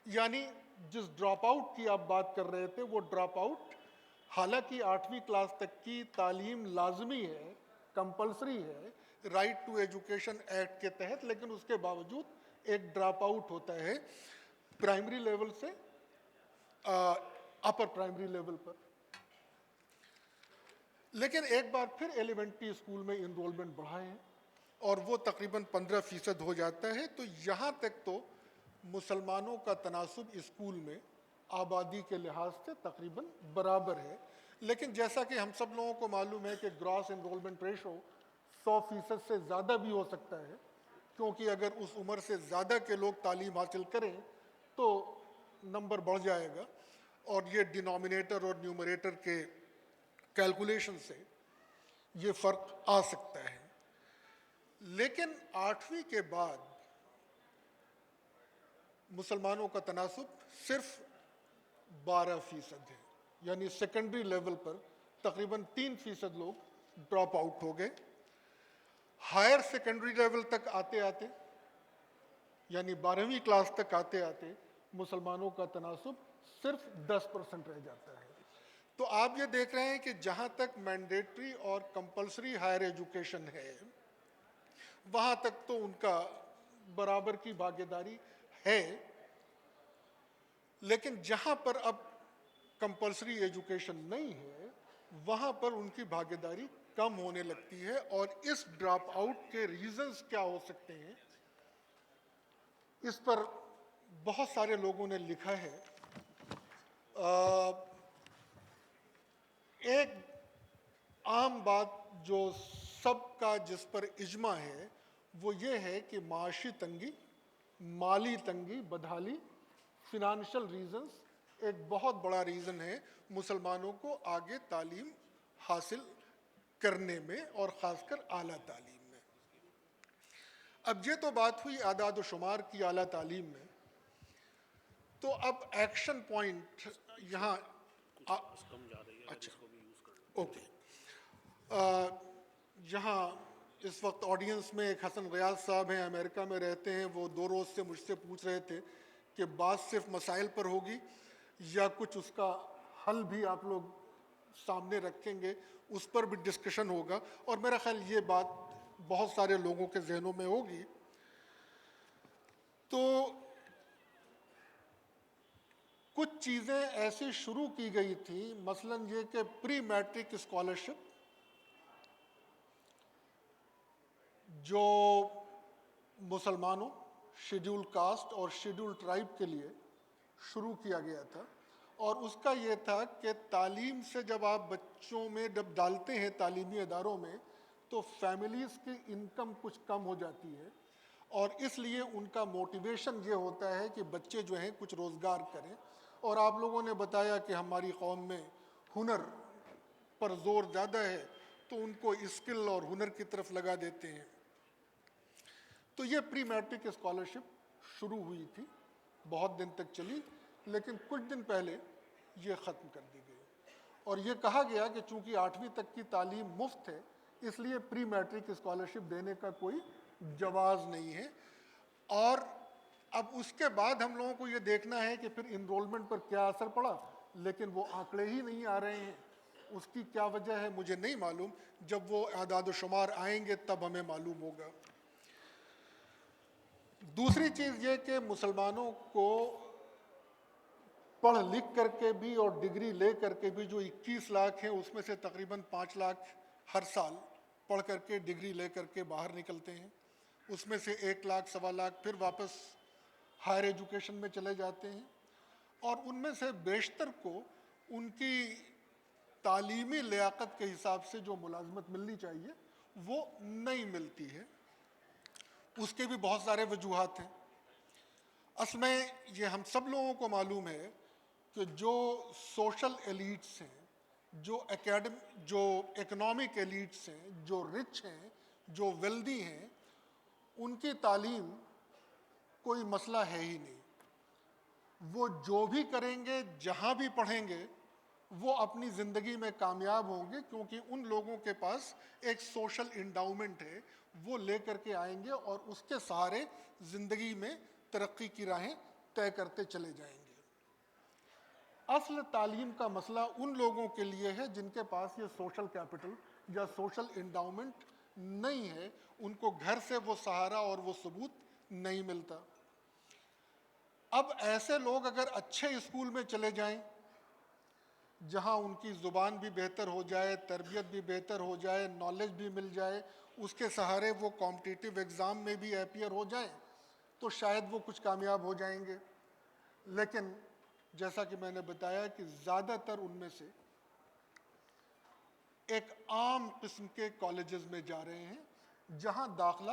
یعنی جس drop out کی آپ بات کر رہے تھے وہ ڈراپ آؤٹ حالانکہ 8ویں کلاس تک کی تعلیم لازمی ہے، کمپلسری ہے رائٹ ٹو ایجوکیشن ایکٹ کے تحت، لیکن اس کے باوجود ایک ڈراپ آؤٹ ہوتا ہے پرائمری لیول سے اپر پرائمری لیول پر۔ لیکن ایک بار پھر ایلیمنٹری اسکول میں انرولمنٹ بڑھائے ہیں اور وہ تقریباً 15% ہو جاتا ہے، تو یہاں تک تو مسلمانوں کا تناسب اسکول میں آبادی کے لحاظ سے تقریباً برابر ہے۔ لیکن جیسا کہ ہم سب لوگوں کو معلوم ہے کہ گراس انرولمنٹ ریشو 100% سے زیادہ بھی ہو سکتا ہے، کیونکہ اگر اس عمر سے زیادہ کے لوگ تعلیم حاصل کریں تو نمبر بڑھ جائے گا، اور یہ ڈینومینیٹر اور نیومریٹر کے کیلکولیشن سے یہ فرق آ سکتا ہے۔ لیکن 8ویں کے بعد مسلمانوں کا تناسب صرف 12% ہے، یعنی سیکنڈری لیول پر تقریباً 3% لوگ ڈراپ آؤٹ ہو گئے۔ ہائر سیکنڈری لیول تک آتے آتے، یعنی 12ویں کلاس تک آتے آتے مسلمانوں کا تناسب صرف 10% رہ جاتا ہے۔ تو آپ یہ دیکھ رہے ہیں کہ جہاں تک مینڈیٹری اور کمپلسری ہائر ایجوکیشن ہے وہاں تک تو ان کا برابر کی بھاگیداری ہے، لیکن جہاں پر اب کمپلسری ایجوکیشن نہیں ہے وہاں پر ان کی بھاگیداری کم ہونے لگتی ہے۔ اور اس ڈراپ آؤٹ کے ریزنز کیا ہو سکتے ہیں، اس پر بہت سارے لوگوں نے لکھا ہے۔ ایک عام بات جو سب کا جس پر اجماع ہے وہ یہ ہے کہ معاشی تنگی، مالی تنگی، بدحالی، فنانشل ریزنز ایک بہت بڑا ریزن ہے مسلمانوں کو آگے تعلیم حاصل کرنے میں، اور خاص کر اعلیٰ تعلیم میں۔ اب یہ تو بات ہوئی اعداد و شمار کی اعلیٰ تعلیم میں، تو اب ایکشن پوائنٹ یہاں اچھا اوکے، یہاں اس وقت آڈینس میں ایک حسن ریاض صاحب ہیں، امریکہ میں رہتے ہیں، وہ 2 روز سے مجھ سے پوچھ رہے تھے کہ بات صرف مسائل پر ہوگی یا کچھ اس کا حل بھی آپ لوگ سامنے رکھیں گے، اس پر بھی ڈسکشن ہوگا، اور میرا خیال یہ بات بہت سارے لوگوں کے ذہنوں میں ہوگی۔ تو کچھ چیزیں ایسی شروع کی گئی تھیں، مثلاً یہ کہ پری میٹرک اسکالرشپ جو مسلمانوں، شیڈول کاسٹ اور شیڈول ٹرائب کے لیے شروع کیا گیا تھا، اور اس کا یہ تھا کہ تعلیم سے جب آپ بچوں میں جب ڈالتے ہیں تعلیمی اداروں میں تو فیملیز کی انکم کچھ کم ہو جاتی ہے، اور اس لیے ان کا موٹیویشن یہ ہوتا ہے کہ بچے جو ہیں کچھ روزگار کریں۔ اور آپ لوگوں نے بتایا کہ ہماری قوم میں ہنر پر زور زیادہ ہے تو ان کو اسکل اور ہنر کی طرف لگا دیتے ہیں۔ تو یہ پری میٹرک اسکالرشپ شروع ہوئی تھی، بہت دن تک چلی، لیکن کچھ دن پہلے یہ ختم کر دی گئی، اور یہ کہا گیا کہ چونکہ 8ویں تک کی تعلیم مفت ہے اس لیے پری میٹرک اسکالرشپ دینے کا کوئی جواز نہیں ہے۔ اور اب اس کے بعد ہم لوگوں کو یہ دیکھنا ہے کہ پھر انرولمنٹ پر کیا اثر پڑا، لیکن وہ آنکڑے ہی نہیں آ رہے ہیں۔ اس کی کیا وجہ ہے مجھے نہیں معلوم، جب وہ اعداد و شمار آئیں گے تب ہمیں معلوم ہوگا۔ دوسری چیز یہ کہ مسلمانوں کو پڑھ لکھ کر کے بھی اور ڈگری لے کر کے بھی جو 21 لاکھ ہیں اس میں سے تقریباً 5 لاکھ ہر سال پڑھ کر کے ڈگری لے کر کے باہر نکلتے ہیں، اس میں سے 1 لاکھ سوا لاکھ پھر واپس ہائر ایجوکیشن میں چلے جاتے ہیں، اور ان میں سے بیشتر کو ان کی تعلیمی لیاقت کے حساب سے جو ملازمت ملنی چاہیے وہ نہیں ملتی ہے۔ اس کے بھی بہت سارے وجوہات ہیں۔ اصل میں یہ ہم سب لوگوں کو معلوم ہے کہ جو سوشل ایلیٹس ہیں، جو اکنامک ایلیٹس ہیں، جو رچ ہیں، جو ویلدی ہیں، ان کی تعلیم کوئی مسئلہ ہے ہی نہیں۔ وہ جو بھی کریں گے، جہاں بھی پڑھیں گے، وہ اپنی زندگی میں کامیاب ہوں گے، کیونکہ ان لوگوں کے پاس ایک سوشل انڈاؤمنٹ ہے، وہ لے کر کے آئیں گے اور اس کے سہارے زندگی میں ترقی کی راہیں طے کرتے چلے جائیں گے۔ اصل تعلیم کا مسئلہ ان لوگوں کے لیے ہے جن کے پاس یہ سوشل کیپٹل یا سوشل انڈاؤمنٹ نہیں ہے، ان کو گھر سے وہ سہارا اور وہ ثبوت نہیں ملتا۔ اب ایسے لوگ اگر اچھے اسکول میں چلے جائیں جہاں ان کی زبان بھی بہتر ہو جائے، تربیت بھی بہتر ہو جائے، نالج بھی مل جائے، اس کے سہارے وہ کمپٹیٹیو ایگزام میں بھی اپیئر ہو جائیں تو شاید وہ کچھ کامیاب ہو جائیں گے۔ لیکن جیسا کہ میں نے بتایا کہ زیادہ تر ان میں سے ایک عام قسم کے کالجز میں جا رہے ہیں جہاں داخلہ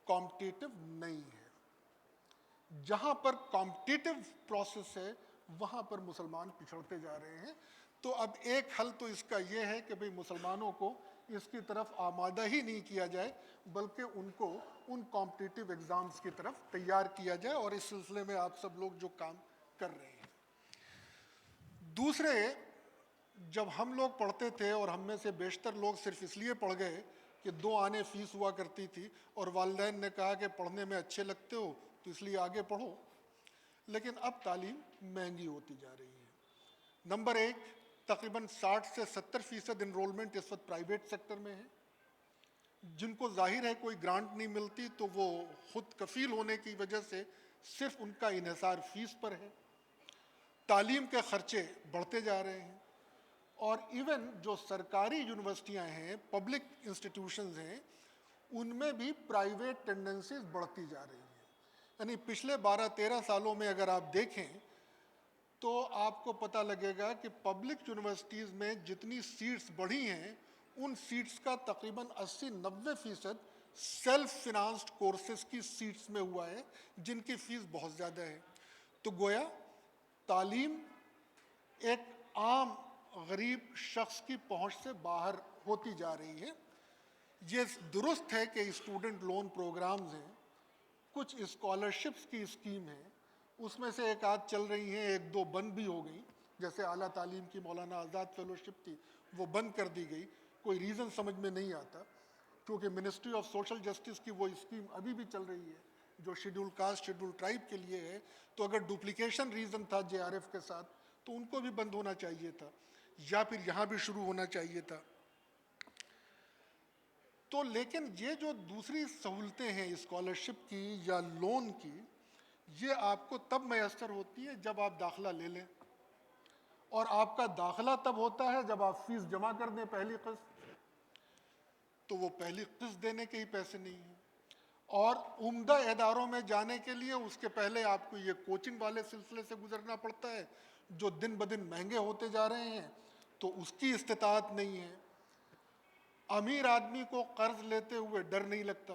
کمپٹیٹیو نہیں ہے۔ جہاں پر کمپٹیٹیو پروسیس ہے وہاں پر مسلمان پچھڑتے جا رہے ہیں۔ تو اب ایک حل تو اس کا یہ ہے کہ بھئی مسلمانوں کو اس کی طرف آمادہ ہی نہیں کیا جائے، بلکہ ان کو ان کمپٹیٹیو ایگزامز کی طرف تیار کیا جائے، اور اس سلسلے میں آپ سب لوگ جو کام کر رہے ہیں۔ دوسرے، جب ہم لوگ پڑھتے تھے اور ہم میں سے بیشتر لوگ صرف اس لیے پڑھ گئے کہ 2 آنے فیس ہوا کرتی تھی اور والدین نے کہا کہ پڑھنے میں اچھے لگتے ہو تو اس لیے آگے پڑھو، لیکن اب تعلیم مہنگی ہوتی جا رہی ہے۔ نمبر 1، تقریباً 60 سے 70% انرولمنٹ اس وقت پرائیویٹ سیکٹر میں ہے۔ جن کو ظاہر ہے کوئی گرانٹ نہیں ملتی تو وہ خود کفیل ہونے کی وجہ سے صرف ان کا انحصار فیس پر ہے۔ تعلیم کے خرچے بڑھتے جا رہے ہیں، اور ایون جو سرکاری یونیورسٹیاں ہیں، پبلک انسٹیٹیوشنز ہیں، ان میں بھی پرائیویٹ ٹینڈنسیز بڑھتی جا رہی ہیں۔ یعنی پچھلے 12-13 سالوں میں اگر آپ دیکھیں تو آپ کو پتہ لگے گا کہ پبلک یونیورسٹیز میں جتنی سیٹس بڑھی ہیں ان سیٹس کا تقریباً 80-90% سیلف فنانسڈ کورسز کی سیٹس میں ہوا ہے، جن کی فیس بہت زیادہ ہے۔ تو گویا تعلیم ایک عام غریب شخص کی پہنچ سے باہر ہوتی جا رہی ہے۔ یہ درست ہے کہ اسٹوڈنٹ لون پروگرامز ہیں، کچھ اسکالرشپس کی اسکیم ہیں، اس میں سے ایک آدھ چل رہی ہیں، 1-2 بند بھی ہو گئیں، جیسے اعلیٰ تعلیم کی مولانا آزاد فیلوشپ تھی وہ بند کر دی گئی، کوئی ریزن سمجھ میں نہیں آتا، کیونکہ منسٹری آف سوشل جسٹس کی وہ اسکیم ابھی بھی چل رہی ہے جو شیڈول کاسٹ شیڈول ٹرائب کے لیے ہے، تو اگر ڈپلیکیشن ریزن تھا JRF کے ساتھ تو ان کو بھی بند ہونا چاہیے تھا، یا پھر یہاں بھی شروع ہونا چاہیے تھا۔ تو لیکن یہ جو دوسری سہولتیں ہیں اسکالرشپ کی یا لون کی، یہ آپ کو تب میسر ہوتی ہے جب آپ داخلہ لے لیں، اور آپ کا داخلہ تب ہوتا ہے جب آپ فیس جمع کر دیں پہلی قسط، تو وہ پہلی قسط دینے کے ہی پیسے نہیں ہیں۔ اور عمدہ اداروں میں جانے کے لیے اس کے پہلے آپ کو یہ کوچنگ والے سلسلے سے گزرنا پڑتا ہے جو دن بدن مہنگے ہوتے جا رہے ہیں، تو اس کی استطاعت نہیں ہے۔ امیر آدمی کو قرض لیتے ہوئے ڈر نہیں لگتا،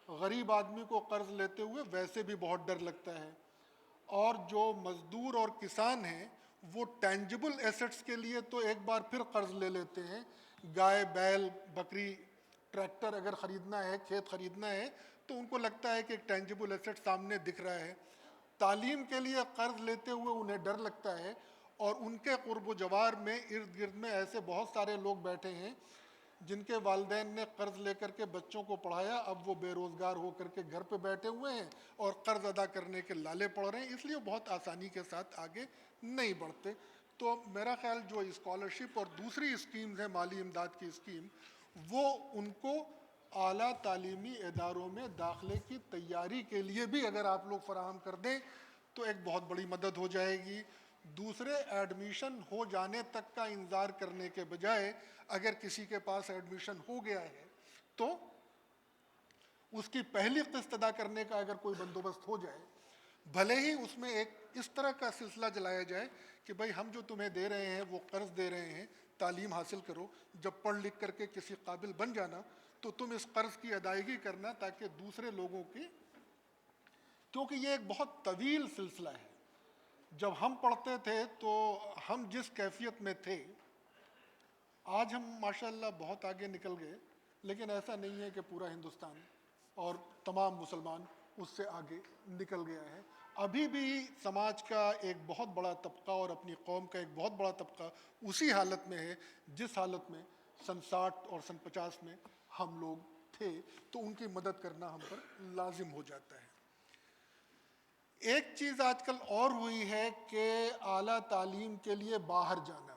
غریب آدمی کو قرض لیتے ہوئے ویسے بھی بہت ڈر لگتا ہے، اور جو مزدور اور کسان ہیں وہ ٹینجبل ایسٹس کے لیے تو ایک بار پھر قرض لے لیتے ہیں، گائے بیل بکری ٹریکٹر اگر خریدنا ہے، کھیت خریدنا ہے، تو ان کو لگتا ہے کہ ایک ٹینجبل ایسٹ سامنے دکھ رہا ہے۔ تعلیم کے لیے قرض لیتے ہوئے انہیں ڈر لگتا ہے، اور ان کے قرب و جوار میں ارد گرد میں ایسے بہت سارے لوگ بیٹھے ہیں جن کے والدین نے قرض لے کر کے بچوں کو پڑھایا، اب وہ بے روزگار ہو کر کے گھر پہ بیٹھے ہوئے ہیں اور قرض ادا کرنے کے لالے پڑ رہے ہیں، اس لیے بہت آسانی کے ساتھ آگے نہیں بڑھتے۔ تو میرا خیال جو اسکالرشپ اور دوسری اسکیمز ہیں، مالی امداد کی اسکیم، وہ ان کو اعلیٰ تعلیمی اداروں میں داخلے کی تیاری کے لیے بھی اگر آپ لوگ فراہم کر دیں تو ایک بہت بڑی مدد ہو جائے گی۔ دوسرے ایڈمیشن ہو جانے تک کا انتظار کرنے کے بجائے اگر کسی کے پاس ایڈمیشن ہو گیا ہے تو اس کی پہلی قسط ادا کرنے کا اگر کوئی بندوبست ہو جائے، بھلے ہی اس میں ایک اس طرح کا سلسلہ چلایا جائے کہ بھائی ہم جو تمہیں دے رہے ہیں وہ قرض دے رہے ہیں، تعلیم حاصل کرو، جب پڑھ لکھ کر کے کسی قابل بن جانا تو تم اس قرض کی ادائیگی کرنا، تاکہ دوسرے لوگوں کی، کیونکہ یہ ایک بہت طویل سلسلہ ہے۔ جب ہم پڑھتے تھے تو ہم جس کیفیت میں تھے، آج ہم ماشاءاللہ بہت آگے نکل گئے، لیکن ایسا نہیں ہے کہ پورا ہندوستان اور تمام مسلمان اس سے آگے نکل گیا ہے۔ ابھی بھی سماج کا ایک بہت بڑا طبقہ اور اپنی قوم کا ایک بہت بڑا طبقہ اسی حالت میں ہے جس حالت میں سن 60 اور سن 50 میں ہم لوگ تھے، تو ان کی مدد کرنا ہم پر لازم ہو جاتا ہے۔ ایک چیز آج کل اور ہوئی ہے کہ اعلیٰ تعلیم کے لیے باہر جانا.